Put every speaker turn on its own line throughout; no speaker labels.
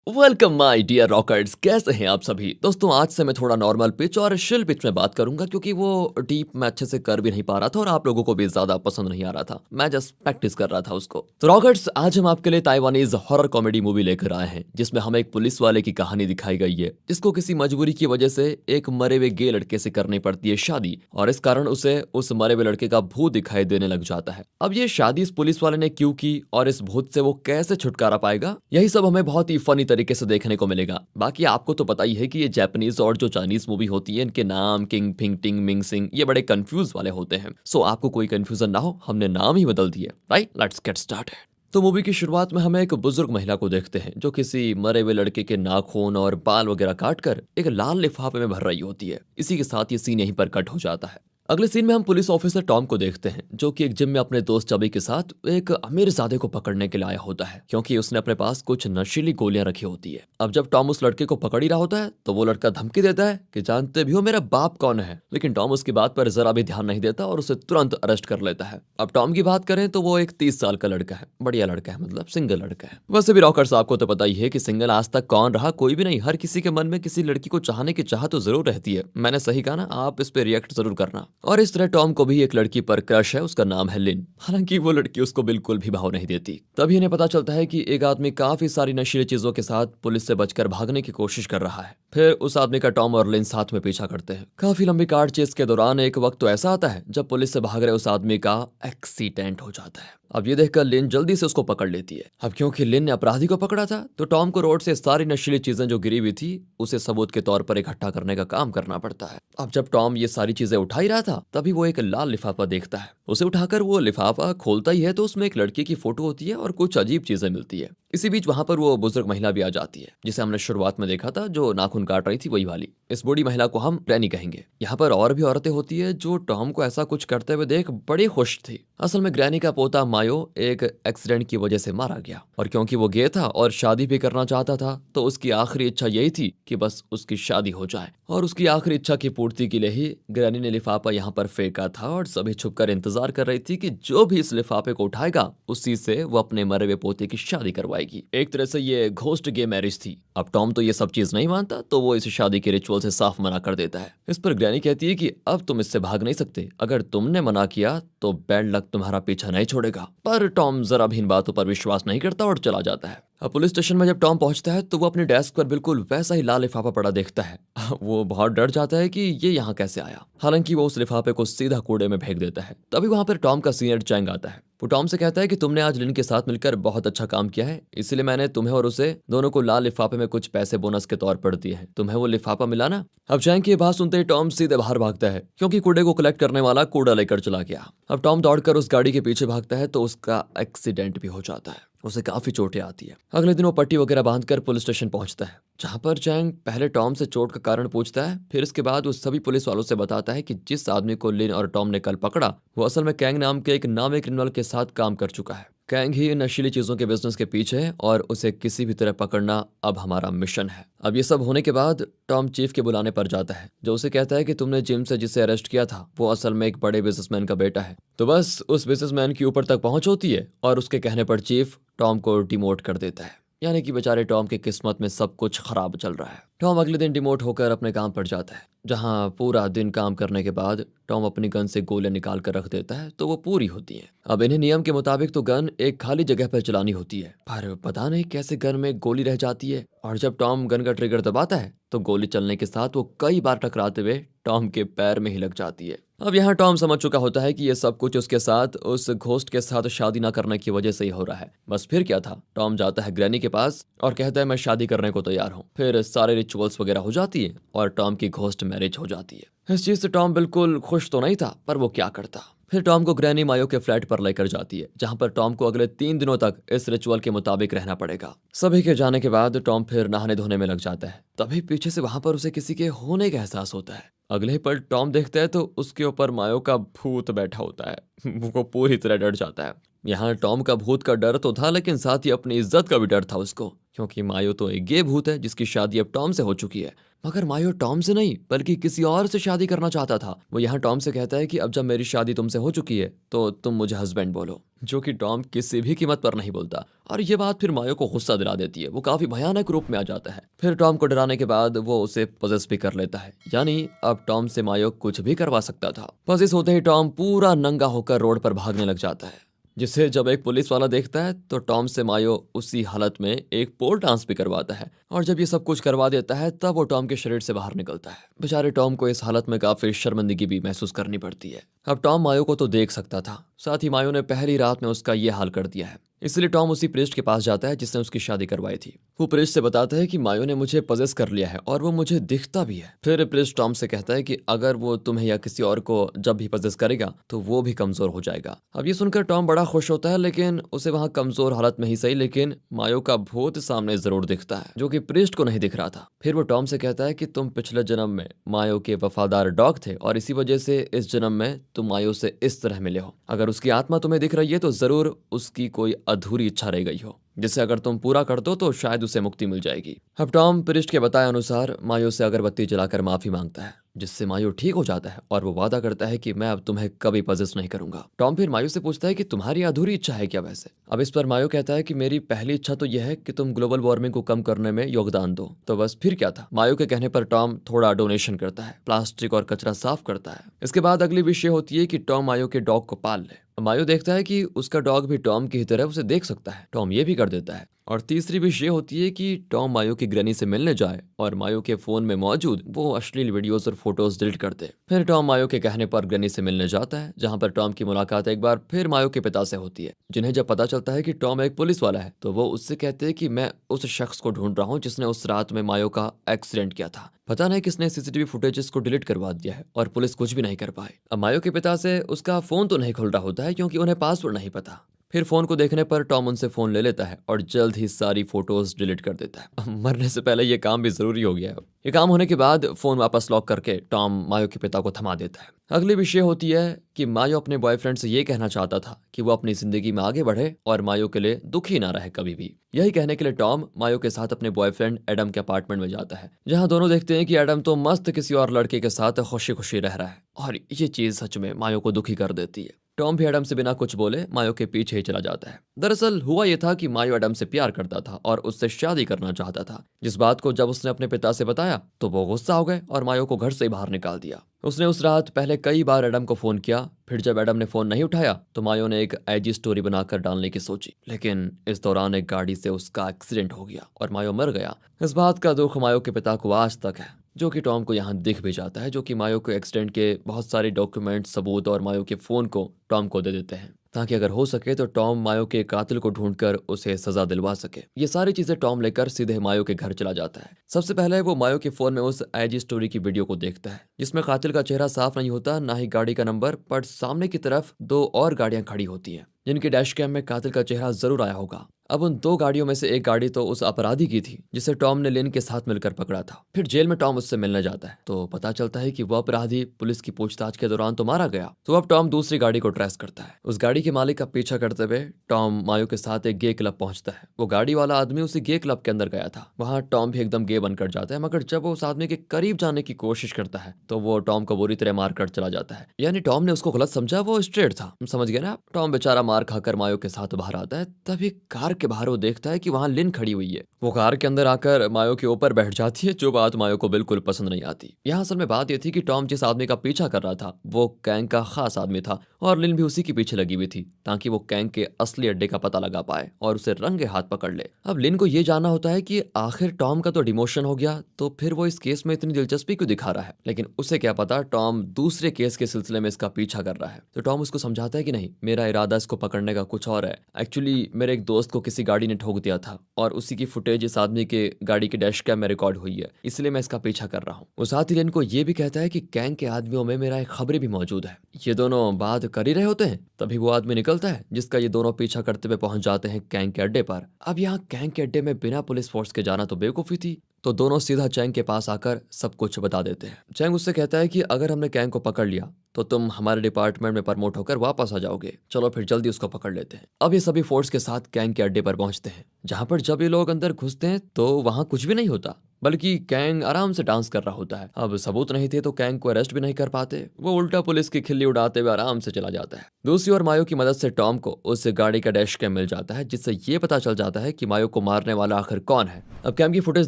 Welcome my dear rockers, कैसे हैं आप सभी दोस्तों। आज से मैं थोड़ा नॉर्मल पिच और शिल पिच में बात करूंगा क्योंकि वो डीप मैं अच्छे से कर भी नहीं पा रहा था और आप लोगों को भी ज्यादा पसंद नहीं आ रहा था। मैं जस्ट प्रैक्टिस कर रहा था उसको। तो रॉकर्स, आज हम आपके लिए ताइवानीज हॉरर कॉमेडी मूवी लेकर आए हैं जिसमें हमें एक पुलिस वाले की कहानी दिखाई गई है जिसको किसी मजबूरी की वजह से एक मरे हुए गे लड़के से करनी पड़ती है शादी, और इस कारण उसे उस मरे हुए लड़के का भूत दिखाई देने लग जाता है। अब ये शादी इस पुलिस वाले ने क्यों की और इस भूत से वो कैसे छुटकारा पाएगा, यही सब हमें बहुत ही फनी तरीके से देखने को मिलेगा। बाकी आपको तो पता ही है कि ये जापानीज और जो चाइनीज मूवी होती है इनके नाम किंग फिंग टिंग मिंग सिंग ये बड़े कंफ्यूज वाले होते हैं। सो आपको कोई कंफ्यूजन ना हो, हमने नाम ही बदल दिया। Right, let's get started. तो मूवी की शुरुआत में हमें एक बुजुर्ग महिला को देखते हैं जो किसी मरे हुए लड़के के नाखून और बाल वगैरह काट कर एक लाल लिफाफे में भर रही होती है। इसी के साथ ये सीन यहीं पर कट हो जाता है। अगले सीन में हम पुलिस ऑफिसर टॉम को देखते हैं जो कि एक जिम में अपने दोस्त चबी के साथ एक अमीरजादे को पकड़ने के लिए आया होता है क्योंकि उसने अपने पास कुछ नशीली गोलियां रखी होती है। अब जब टॉम उस लड़के को पकड़ ही रहा होता है तो वो लड़का धमकी देता है कि जानते भी हो मेरा बाप कौन है, लेकिन टॉम उसकी बात पर जरा भी ध्यान नहीं देता और उसे तुरंत अरेस्ट कर लेता है। अब टॉम की बात करें तो वो एक 30 साल का लड़का है, बढ़िया लड़का है, मतलब सिंगल लड़का है। वैसे भी रॉकर्स, आपको तो पता ही है कि सिंगल आज तक कौन रहा, कोई भी नहीं। हर किसी के मन में किसी लड़की को चाहने की चाह तो जरूर रहती है। मैंने सही कहा ना, आप इस पे रिएक्ट जरूर करना। और इस तरह टॉम को भी एक लड़की पर क्रश है, उसका नाम है लिन। हालांकि वो लड़की उसको बिल्कुल भी भाव नहीं देती। तभी इन्हें पता चलता है कि एक आदमी काफी सारी नशीली चीजों के साथ पुलिस से बचकर भागने की कोशिश कर रहा है। फिर उस आदमी का टॉम और लिन साथ में पीछा करते हैं। काफी लंबी कार चेस के दौरान एक वक्त तो ऐसा आता है जब पुलिस से भाग रहे उस आदमी का एक्सीडेंट हो जाता है। अब ये देखकर लिन जल्दी से उसको पकड़ लेती है। अब क्योंकि लिन ने अपराधी को पकड़ा था तो टॉम को रोड से सारी नशीली चीजें जो गिरी हुई थी उसे सबूत के तौर पर इकट्ठा करने का काम करना पड़ता है। अब जब टॉम ये सारी चीजें उठा ही रहा था तभी वो एक लाल लिफाफा देखता है। उसे उठाकर वो लिफाफा खोलता ही है तो उसमें एक लड़की की फोटो होती है और कुछ अजीब चीजें मिलती है। इसी बीच वहां पर वो बुजुर्ग महिला भी आ जाती है जिसे हमने शुरुआत में देखा था, जो नाखून काट रही थी वही वाली। इस बूढ़ी महिला को हम ग्रैनी कहेंगे। यहाँ पर और भी औरतें होती है जो टॉम को ऐसा कुछ करते हुए देख बड़ी खुश थी। असल में ग्रैनी का पोता मायो एक एक्सीडेंट की वजह से मारा गया और क्योंकि वो गे था और शादी भी करना चाहता था तो उसकी आखिरी इच्छा यही थी कि बस उसकी शादी हो जाए। और उसकी आखिरी इच्छा की पूर्ति के लिए ही ग्रैनी ने लिफाफा यहाँ पर फेंका था और सभी छुपकर इंतजार कर रही थी कि जो भी इस लिफाफे को उठाएगा उसी से वो अपने मरे हुए पोते की शादी करवाएगी। एक तरह से ये घोस्ट गे मैरिज थी। अब टॉम तो ये सब चीज नहीं मानता तो वो इस शादी के रिचुअल से साफ मना कर देता है। इस पर ग्रैनी कहती है कि अब तुम इससे भाग नहीं सकते, अगर तुमने मना किया तो बैड लक तुम्हारा पीछा नहीं छोड़ेगा। पर टॉम जरा भी इन बातों पर विश्वास नहीं करता और चला जाता है। अब पुलिस स्टेशन में जब टॉम पहुंचता है तो वो अपने डेस्क पर बिल्कुल वैसा ही लाल लिफाफा पड़ा देखता है। वो बहुत डर जाता है कि ये यहाँ कैसे आया। हालांकि वो उस लिफाफे को सीधा कूड़े में फेंक देता है। तभी वहां पर टॉम का सीनियर चैंग आता है। वो टॉम से कहता है कि तुमने आज लिन के साथ मिलकर बहुत अच्छा काम किया है, इसलिए मैंने तुम्हें और उसे दोनों को लाल लिफाफे में कुछ पैसे बोनस के तौर पर दिए हैं। तुम्हें वो लिफाफा मिला ना। अब चैंग की बात सुनते ही टॉम सीधे बाहर भागता है क्योंकि कूड़े को कलेक्ट करने वाला कूड़ा लेकर चला गया। अब टॉम दौड़कर उस गाड़ी के पीछे भागता है तो उसका एक्सीडेंट भी हो जाता है। उसे काफी चोटें आती है। अगले दिन वो पट्टी वगैरह बांधकर पुलिस स्टेशन पहुंचता है जहां पर चैंग पहले टॉम से चोट का कारण पूछता है। फिर इसके बाद वो सभी पुलिस वालों से बताता है कि जिस आदमी को लिन और टॉम ने कल पकड़ा वो असल में कैंग नाम के एक नामी क्रिमिनल के साथ काम कर चुका है। कैंग ही नशीली चीजों के बिजनेस के पीछे है और उसे किसी भी तरह पकड़ना अब हमारा मिशन है। अब ये सब होने के बाद टॉम चीफ के बुलाने पर जाता है जो उसे कहता है कि तुमने जिम से जिसे अरेस्ट किया था वो असल में एक बड़े बिजनेसमैन का बेटा है। तो बस उस बिजनेसमैन की ऊपर तक पहुंच होती है और उसके कहने पर चीफ टॉम को डिमोट कर देता है। यानी कि बेचारे टॉम की किस्मत में सब कुछ खराब चल रहा है। टॉम अगले दिन डिमोट होकर अपने काम पर जाता है जहां पूरा दिन काम करने के बाद टॉम अपनी गन से गोलियां निकाल कर रख देता है तो वो पूरी होती हैं। अब इन्हें नियम के मुताबिक तो गन एक खाली जगह पर चलानी होती है, पर पता नहीं कैसे गन में गोली रह जाती है और जब टॉम गन का ट्रिगर दबाता है तो गोली चलने के साथ वो कई बार टकराते हुए टॉम के पैर में ही लग जाती है। अब यहाँ टॉम समझ चुका होता है कि ये सब कुछ उसके साथ उस घोस्ट के साथ शादी ना करने की वजह से ही हो रहा है। बस फिर क्या था, टॉम जाता है ग्रैनी के पास और कहता है मैं शादी करने को तैयार हूँ। फिर सारे रिचुअल्स वगैरह हो जाती है और टॉम की घोस्ट मैरिज हो जाती है। इस चीज से टॉम बिल्कुल खुश तो नहीं था पर वो क्या करता। फिर टॉम को ग्रैनी मायो के फ्लैट पर लेकर जाती है जहां पर टॉम को अगले 3 दिनों तक इस रिचुअल के मुताबिक रहना पड़ेगा। सभी के जाने के बाद टॉम फिर नहाने धोने में लग जाता है। तभी पीछे से वहां पर उसे किसी के होने का एहसास होता है। अगले ही पल टॉम देखता है तो उसके ऊपर मायो का भूत बैठा होता है। वो पूरी तरह डर जाता है। यहाँ टॉम का भूत का डर तो था लेकिन साथ ही अपनी इज्जत का भी डर था उसको, क्योंकि मायो तो एक गे भूत है जिसकी शादी अब टॉम से हो चुकी है। मगर मायो टॉम से नहीं बल्कि किसी और से शादी करना चाहता था। वो यहाँ टॉम से कहता है कि अब जब मेरी शादी तुमसे हो चुकी है तो तुम मुझे हस्बैंड बोलो, जो कि टॉम किसी भी कीमत पर नहीं बोलता। और ये बात फिर मायो को गुस्सा दिला देती है। वो काफी भयानक रूप में आ जाता है। फिर टॉम को डराने के बाद वो उसे पजेस भी कर लेता है, यानी अब टॉम से मायो कुछ भी करवा सकता था। पजेस होते ही टॉम पूरा नंगा होकर रोड पर भागने लग जाता है, जिसे जब एक पुलिस वाला देखता है तो टॉम से मायो उसी हालत में एक पोल डांस भी करवाता है। और जब ये सब कुछ करवा देता है तब वो टॉम के शरीर से बाहर निकलता है। बेचारे टॉम को इस हालत में काफी शर्मिंदगी भी महसूस करनी पड़ती है। अब टॉम मायो को तो देख सकता था, साथ ही मायो ने पहली रात में उसका ये हाल कर दिया है। इसलिए टॉम उसी प्रीस्ट के पास जाता है जिसने उसकी शादी करवाई थी। वो प्रीस्ट से बताता है कि मायो ने मुझे पजेस कर लिया है और वो मुझे दिखता भी है। फिर प्रीस्ट टॉम से कहता है कि अगर वो तुम्हें या किसी और को जब भी पजेस करेगा तो वो भी कमजोर हो जाएगा। अब ये सुनकर टॉम बड़ा खुश होता है, लेकिन उसे वहां कमजोर हालत में ही सही लेकिन मायो का भूत सामने जरूर दिखता है, जो कि प्रीस्ट को नहीं दिख रहा था। फिर वो टॉम से कहता है कि तुम पिछले जन्म में मायो के वफादार डॉग थे और इसी वजह से इस जन्म में तुम मायो से इस तरह मिले हो। अगर उसकी आत्मा तुम्हें दिख रही है तो जरूर उसकी कोई अधूरी इच्छा रह गई हो, जिसे अगर तुम पूरा कर दो तो शायद उसे मुक्ति मिल जाएगी। अब टॉम प्रिस्ट के बताए अनुसार मायो से अगरबत्ती जलाकर माफी मांगता है, जिससे मायो ठीक हो जाता है और वो वादा करता है कि मैं अब तुम्हें कभी पजेस नहीं करूंगा। टॉम फिर मायो से पूछता है कि तुम्हारी अधूरी इच्छा है क्या वैसे। अब इस पर मायो कहता है कि मेरी पहली इच्छा तो यह है कि तुम ग्लोबल वार्मिंग को कम करने में योगदान दो। तो बस फिर क्या था। मायो के कहने पर टॉम थोड़ा डोनेशन करता है, प्लास्टिक और कचरा साफ करता है। इसके बाद अगली विषय होती है कि टॉम मायो के डॉग को पाल ले। मायो देखता है कि उसका डॉग भी टॉम की ही तरह उसे देख सकता है। टॉम ये भी कर देता है। और तीसरी विष ये होती है कि टॉम मायो की ग्रैनी से मिलने जाए और मायो के फोन में मौजूद वो अश्लील वीडियोस और फोटोज डिलीट कर दे। फिर टॉम मायो के कहने पर ग्रैनी से मिलने जाता है, जहां पर टॉम की मुलाकात एक बार फिर मायो के पिता से होती है, जिन्हें जब पता चलता है कि टॉम एक पुलिस वाला है तो वो उससे कहते हैं कि मैं उस शख्स को ढूंढ रहा हूँ जिसने उस रात में मायो का एक्सीडेंट किया था। पता नहीं किसने सीसीटीवी फुटेजेस को डिलीट करवा दिया है और पुलिस कुछ भी नहीं कर पाए। अब मायो के पिता से उसका फोन तो नहीं खुल रहा होता है क्योंकि उन्हें पासवर्ड नहीं पता। फिर फोन को देखने पर टॉम उनसे फोन ले लेता है और जल्द ही सारी फोटोज डिलीट कर देता है। मरने से पहले ये काम भी जरूरी हो गया है। ये काम होने के बाद फोन वापस लॉक करके टॉम मायो के पिता को थमा देता है। अगली विषय होती है कि मायो अपने बॉयफ्रेंड से ये कहना चाहता था कि वो अपनी जिंदगी में आगे बढ़े और मायो के लिए दुखी ना रहे कभी भी। यही कहने के लिए टॉम मायो के साथ अपने बॉयफ्रेंड एडम के अपार्टमेंट में जाता है, जहां दोनों देखते हैं कि एडम तो मस्त किसी और लड़के के साथ खुशी खुशी रह रहा है और ये चीज सच में मायो को दुखी कर देती है। टॉम भी एडम से बिना कुछ बोले मायो के पीछे ही चला जाता है। दरअसल हुआ ये था कि मायो एडम से प्यार करता था और उससे शादी करना चाहता था, जिस बात को जब उसने अपने पिता से बताया तो वो गुस्सा हो गए और मायो को घर से ही बाहर निकाल दिया। उसने उस रात पहले कई बार एडम को फोन किया, फिर जब एडम ने फोन नहीं उठाया तो मायो ने एक आईजी स्टोरी बनाकर डालने की सोची, लेकिन इस दौरान एक गाड़ी से उसका एक्सीडेंट हो गया और मायो मर गया। इस बात का दुख मायो के पिता को आज तक है, जो कि टॉम को यहाँ दिख भी जाता है, जो कि मायो के एक्सीडेंट के बहुत सारे डॉक्यूमेंट सबूत और मायो के फोन को टॉम को दे देते हैं, ताकि अगर हो सके तो टॉम मायो के कातिल को ढूंढकर उसे सजा दिलवा सके। ये सारी चीजें टॉम लेकर सीधे मायो के घर चला जाता है। सबसे पहले वो मायो के फोन में उस आईजी स्टोरी की वीडियो को देखता है, जिसमें कातिल का चेहरा साफ नहीं होता, ना ही गाड़ी का नंबर, पर सामने की तरफ दो और गाड़ियां खड़ी होती हैं, जिनके डैश कैम में कातिल का चेहरा जरूर आया होगा। अब उन दो गाड़ियों में से एक गाड़ी तो उस अपराधी की थी जिसे टॉम ने लिन के साथ मिलकर पकड़ा था। फिर जेल में टॉम उससे मिलने जाता है तो पता चलता है कि वह अपराधी पुलिस की पूछताछ के दौरान तो मारा गया। तो अब टॉम दूसरी गाड़ी को ट्रेस करता है। उस गाड़ी के मालिक का पीछा करते हुए टॉम मायो के साथ एक गे क्लब पहुंचता है। वो गाड़ी वाला आदमी उसी गे क्लब के अंदर गया था। वहां टॉम भी एकदम गे बनकर जाता है, मगर जब वो उस आदमी के करीब जाने की कोशिश करता है तो वो टॉम को बुरी तरह मार कर चला जाता है। यानी टॉम ने उसको गलत समझा, वो स्ट्रेट था, समझ गए ना। टॉम बेचारा मार खाकर मायो के साथ बाहर आता है। तभी कार के बाहर वो देखता है कि वहां लिन खड़ी हुई है। वो कार के अंदर आकर मायो के ऊपर बैठ जाती है, जो बात मायो को बिल्कुल पसंद नहीं आती। यहाँ असल में बात ये थी कि टॉम जिस आदमी का पीछा कर रहा था वो कैंग का खास आदमी था और लिन भी उसी के पीछे लगी हुई थी, ताकि वो कैंग के असली अड्डे का पता लगा पाए और उसे रंगे हाथ पकड़ ले। अब लिन को ये जानना होता है कि आखिर टॉम का तो डिमोशन हो गया, तो फिर वो इस केस में इतनी दिलचस्पी क्यों दिखा रहा है। लेकिन उसे क्या पता टॉम दूसरे केस के सिलसिले में इसका पीछा कर रहा है। तो टॉम उसको समझाता है कि नहीं, मेरा इरादा इसको पकड़ने का कुछ और है। एक्चुअली मेरे एक दोस्त को किसी गाड़ी ने ठोक दिया था और उसी की फुटेज इस आदमी के गाड़ी के डैश कैम में रिकॉर्ड हुई है, इसलिए मैं इसका पीछा कर रहा हूँ। उस साथ ही लिन को ये भी कहता है कि कैंग के आदमियों में मेरा एक खबरी भी मौजूद है। ये दोनों बात कर ही रहे होते हैं तभी वो आदमी निकलता है जिसका ये दोनों पीछा करते हुए पहुंच जाते हैं कैंग के अड्डे पर। अब यहाँ कैंग के अड्डे में बिना पुलिस फोर्स के जाना तो बेवकूफ़ी थी, तो दोनों सीधा चैंग के पास आकर सब कुछ बता देते हैं। चैंग उससे कहता है कि अगर हमने कैंग को पकड़ लिया तो तुम हमारे डिपार्टमेंट में प्रमोट होकर वापस आ जाओगे, चलो फिर जल्दी उसको पकड़ लेते हैं। अब ये सभी फोर्स के साथ कैंग के अड्डे पर पहुंचते हैं, जहां पर जब ये लोग अंदर घुसते हैं तो वहां कुछ भी नहीं होता, बल्कि कैंग आराम से डांस कर रहा होता है। अब सबूत नहीं थे तो कैंग को अरेस्ट भी नहीं कर पाते, वो उल्टा पुलिस की खिल्ली उड़ाते हुए आराम से चला जाता है। दूसरी ओर मायो की मदद से टॉम को उस गाड़ी का डैश कैम मिल जाता है, जिससे ये पता चल जाता है कि मायो को मारने वाला आखिर कौन है। अब कैम की फुटेज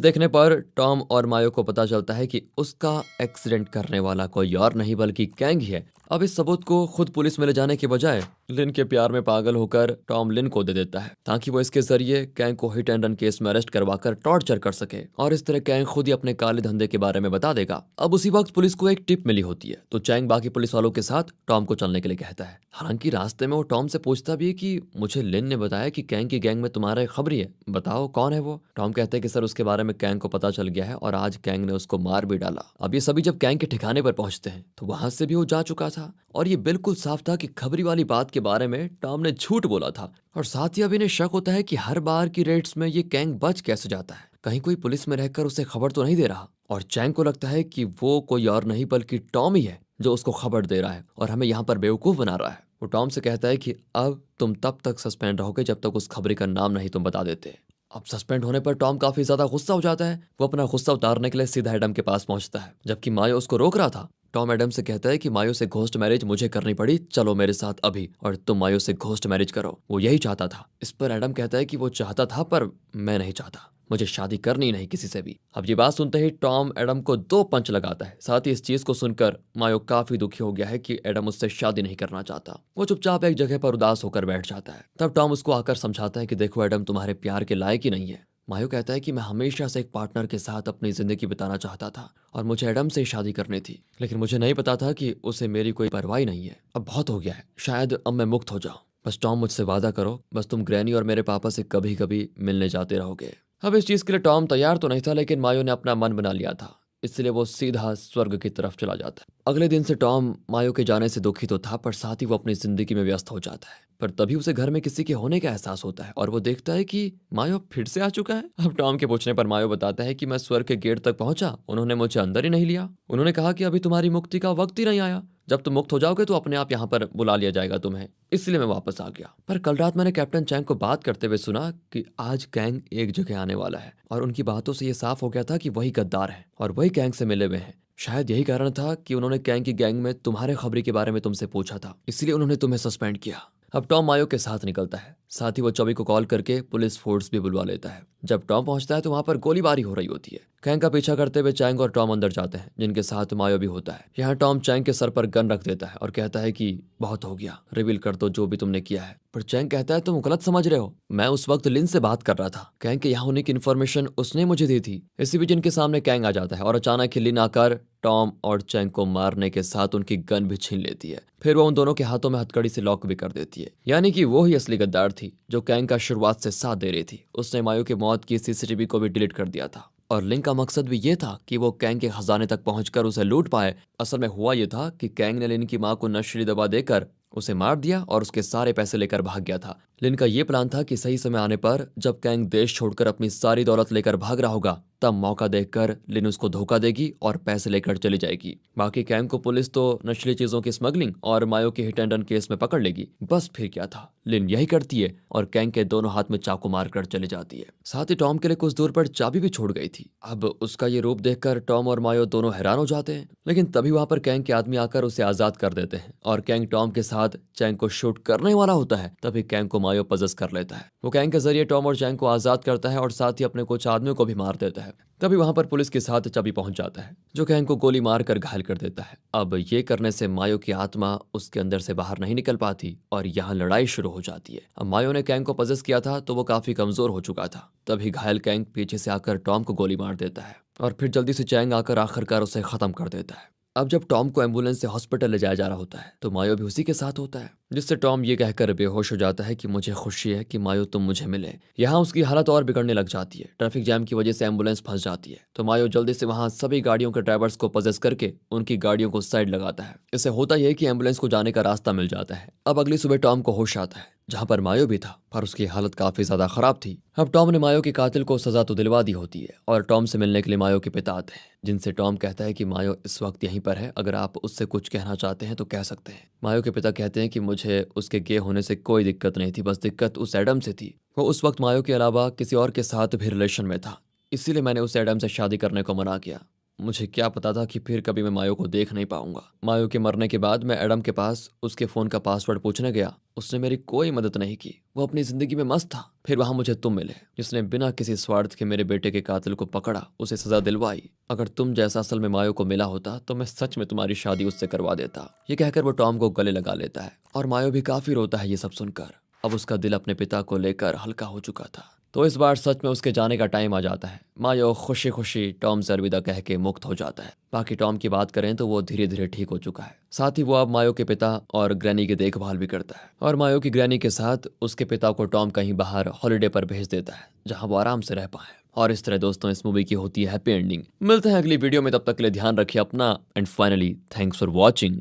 देखने पर टॉम और मायो को पता चलता है कि उसका एक्सीडेंट करने वाला कोई और नहीं बल्कि कैंग ही है। अब इस सबूत को खुद पुलिस में ले जाने के बजाय लिन के प्यार में पागल होकर टॉम लिन को दे देता है, ताकि वो इसके जरिए कैंग को हिट एंड रन केस में अरेस्ट करवाकर टॉर्चर कर सके, और इस तरह कैंग खुद ही अपने काले धंधे के बारे में बता देगा। अब उसी वक्त पुलिस को एक टिप मिली होती है, तो चैंग बाकी पुलिस वालों के साथ टॉम को चलने के लिए कहता है। हालांकि रास्ते में वो टॉम से पूछता भी है कि मुझे लिन ने बताया कि कैंग की गैंग में तुम्हारा एक खबरी है, बताओ कौन है वो। टॉम कहते हैं कि सर उसके बारे में कैंग को पता चल गया है और आज कैंग ने उसको मार भी डाला। अब ये सभी जब कैंग के ठिकाने पर पहुंचते हैं तो वहां से भी वो जा चुका था, और ये बिल्कुल साफ था कि खबरी वाली बात के बारे में टॉम ने झूठ बोला था। और साथ ही अब इन्हें शक होता है कि हर बार की रेड्स में ये कैंग बच कैसे जाता है, कहीं कोई पुलिस में रहकर उसे खबर तो नहीं दे रहा। और चैंग को लगता है कि वो कोई और नहीं बल्कि टॉम ही है जो उसको खबर दे रहा है और हमें यहाँ पर बेवकूफ बना रहा है। वो टॉम से कहता है कि अब तुम तब तक सस्पेंड रहोगे जब तक उस खबरी का नाम नहीं तुम बता देते। अब सस्पेंड होने पर टॉम काफी ज्यादा गुस्सा हो जाता है, वो अपना गुस्सा उतारने के लिए सीधा एडम के पास पहुंचता है, जबकि मायो उसको रोक रहा था। टॉम एडम से कहता है कि मायो से घोस्ट मैरिज मुझे करनी पड़ी, चलो मेरे साथ अभी और तुम मायो से घोस्ट मैरिज करो, वो यही चाहता था। इस पर एडम कहता है कि वो चाहता था पर मैं नहीं चाहता, मुझे शादी करनी नहीं किसी से भी। अब ये बात सुनते ही टॉम एडम को 2 पंच लगाता है। साथ ही इस चीज को सुनकर मायो काफी दुखी हो गया है कि एडम उससे शादी नहीं करना चाहता। वो चुपचाप एक जगह पर उदास होकर बैठ जाता है। तब टॉम उसको आकर समझाता है कि देखो एडम तुम्हारे प्यार के लायक ही नहीं है। मायो कहता है कि मैं हमेशा से एक पार्टनर के साथ अपनी जिंदगी बिताना चाहता था और मुझे एडम से ही शादी करनी थी, लेकिन मुझे नहीं पता था कि उसे मेरी कोई परवाह नहीं है। अब बहुत हो गया है, शायद अब मैं मुक्त हो जाऊं। बस टॉम मुझसे वादा करो, बस तुम ग्रैनी और मेरे पापा से कभी कभी मिलने जाते रहोगे। अब इस चीज के लिए टॉम तैयार तो नहीं था, लेकिन मायो ने अपना मन बना लिया था, इसलिए वो सीधा स्वर्ग की तरफ चला जाता है। अगले दिन से टॉम मायो के जाने से दुखी तो था, पर साथ ही वो अपनी जिंदगी में व्यस्त हो जाता है। पर तभी उसे घर में किसी के होने का एहसास होता है और वो देखता है कि मायो फिर से आ चुका है। अब टॉम के पूछने पर मायो बताता है कि मैं स्वर्ग के गेट तक पहुंचा, उन्होंने मुझे अंदर ही नहीं लिया। उन्होंने कहा कि अभी तुम्हारी मुक्ति का वक्त ही नहीं आया, जब तुम मुक्त हो जाओगे तो अपने आप यहाँ पर बुला लिया जाएगा तुम्हें, इसलिए मैं वापस आ गया। पर कल रात मैंने कैप्टन चैंग को बात करते हुए सुना कि आज कैंग एक जगह आने वाला है, और उनकी बातों से ये साफ हो गया था कि वही गद्दार है और वही कैंग से मिले हुए हैं। शायद यही कारण था कि उन्होंने कैंग की गैंग में तुम्हारे खबरी के बारे में तुमसे पूछा था, इसलिए उन्होंने तुम्हें सस्पेंड किया। अब टॉम मायो के साथ निकलता है, साथ ही वो चौबी को कॉल करके पुलिस फोर्स भी बुलवा लेता है। जब टॉम पहुंचता है तो वहां पर गोलीबारी हो रही होती है। कैंग का पीछा करते हुए चैंग और टॉम अंदर जाते हैं, जिनके साथ मायो भी होता है। यहाँ टॉम चैंग के सर पर गन रख देता है और कहता है कि बहुत हो गया, रिवील कर दो जो भी तुमने किया है। पर चैंग कहता है तुम गलत समझ रहे हो, मैं उस वक्त लिन से बात कर रहा था, कैंग के यहाँ होने की इन्फॉर्मेशन उसने मुझे दी थी। इसी बीच इनके सामने कैंग आ जाता है और अचानक ही लिन आकर टॉम और चैंग को मारने के साथ उनकी गन भी छीन लेती है। फिर वो उन दोनों के हाथों में हथकड़ी से लॉक भी कर देती है, यानी कि वो ही असली गद्दार थी जो कैंग का शुरुआत से साथ दे रही थी। उसने मायो की मौत की सीसीटीवी को भी डिलीट कर दिया था, और लिंक का मकसद भी ये था कि वो कैंग के खजाने तक पहुंचकर उसे लूट पाए। असल में हुआ ये था कि कैंग ने लिन की मां को नशीली दवा देकर उसे मार दिया और उसके सारे पैसे लेकर भाग गया था। लिन का ये प्लान था कि सही समय आने पर जब कैंग देश छोड़कर अपनी सारी दौलत लेकर भाग रहा होगा, तब मौका देखकर लिन उसको धोखा देगी और पैसे लेकर चली जाएगी। बाकी कैंग को पुलिस तो नशीली चीजों की स्मगलिंग और मायो के हिट एंड रन केस में पकड़ लेगी। बस फिर क्या था, लिन यही करती है और कैंग के दोनों हाथ में चाकू मारकर चली जाती है। साथ ही टॉम के लिए कुछ दूर पर चाबी भी छोड़ गई थी। अब उसका ये रूप देखकर टॉम और मायो दोनों हैरान हो जाते हैं, लेकिन तभी वहां पर कैंग के आदमी आकर उसे आजाद कर देते हैं और कैंग टॉम के साथ चैंग को शूट करने वाला होता है। तभी कैंग को मायो पजेस कर लेता है। वो कैंग के जरिए टॉम और चैंग को आजाद करता है और साथ ही अपने कुछ आदमियों को भी मार देता है। तभी वहां पर पुलिस के साथ चबी पहुंच जाता है, जो कैंग को गोली मारकर घायल कर देता है। अब ये करने से मायो की आत्मा उसके अंदर से बाहर नहीं निकल पाती और यहाँ लड़ाई शुरू हो जाती है। अब मायो ने कैंग को पजेस किया था तो वो काफी कमजोर हो चुका था। तभी घायल कैंग पीछे से आकर टॉम को गोली मार देता है और फिर जल्दी से चैंग आकर आखिरकार उसे खत्म कर देता है। अब जब टॉम को एम्बुलेंस से हॉस्पिटल ले जाया जा रहा होता है तो मायो भी उसी के साथ होता है, जिससे टॉम ये कहकर बेहोश हो जाता है कि मुझे खुशी है कि मायो तुम मुझे मिले। यहाँ उसकी हालत और बिगड़ने लग जाती है। ट्रैफिक जैम की वजह से एम्बुलेंस फंस जाती है तो मायो जल्दी से वहाँ सभी गाड़ियों के ड्राइवर्स को पजेस करके उनकी गाड़ियों को साइड लगाता है। इससे होता यह है कि एम्बुलेंस को जाने का रास्ता मिल जाता है। अब अगली सुबह टॉम को होश आता है, जहाँ पर मायो भी था, पर उसकी हालत काफी ज्यादा खराब थी। अब टॉम ने मायो के कातिल को सजा तो दिलवा दी होती है और टॉम से मिलने के लिए मायो के पिता आते हैं, जिनसे टॉम कहता है कि मायो इस वक्त यहीं पर है, अगर आप उससे कुछ कहना चाहते हैं तो कह सकते हैं। मायो के पिता कहते हैं कि मुझे उसके गे होने से कोई दिक्कत नहीं थी, बस दिक्कत उस एडम से थी। वो उस वक्त मायो के अलावा किसी और के साथ भी रिलेशन में था, इसीलिए मैंने उस एडम से शादी करने को मना किया। मुझे क्या पता था कि फिर कभी मैं मायो को देख नहीं पाऊंगा। मायो के मरने के बाद मैं एडम के पास उसके फ़ोन का पासवर्ड पूछने गया, उसने मेरी कोई मदद नहीं की, वो अपनी ज़िंदगी में मस्त था। फिर वहाँ मुझे तुम मिले, जिसने बिना किसी स्वार्थ के मेरे बेटे के कातिल को पकड़ा, उसे सज़ा दिलवाई। अगर तुम जैसा असल में मायो को मिला होता तो मैं सच में तुम्हारी शादी उससे करवा देता। ये कहकर वो टॉम को गले लगा लेता है और मायो भी काफ़ी रोता है ये सब सुनकर। अब उसका दिल अपने पिता को लेकर हल्का हो चुका था। तो इस बार सच में उसके जाने का टाइम आ जाता है। मायो खुशी खुशी टॉम से अलविदा कह के मुक्त हो जाता है। बाकी टॉम की बात करें तो वो धीरे धीरे ठीक हो चुका है। साथ ही वो अब मायो के पिता और ग्रैनी की देखभाल भी करता है और मायो की ग्रैनी के साथ उसके पिता को टॉम कहीं बाहर हॉलिडे पर भेज देता है, जहाँ वो आराम से रह पाए। और इस तरह दोस्तों इस मूवी की होती है हैप्पी एंडिंग। मिलते हैं अगली वीडियो में, तब तक के लिए ध्यान रखिए अपना and finally thanks for watching.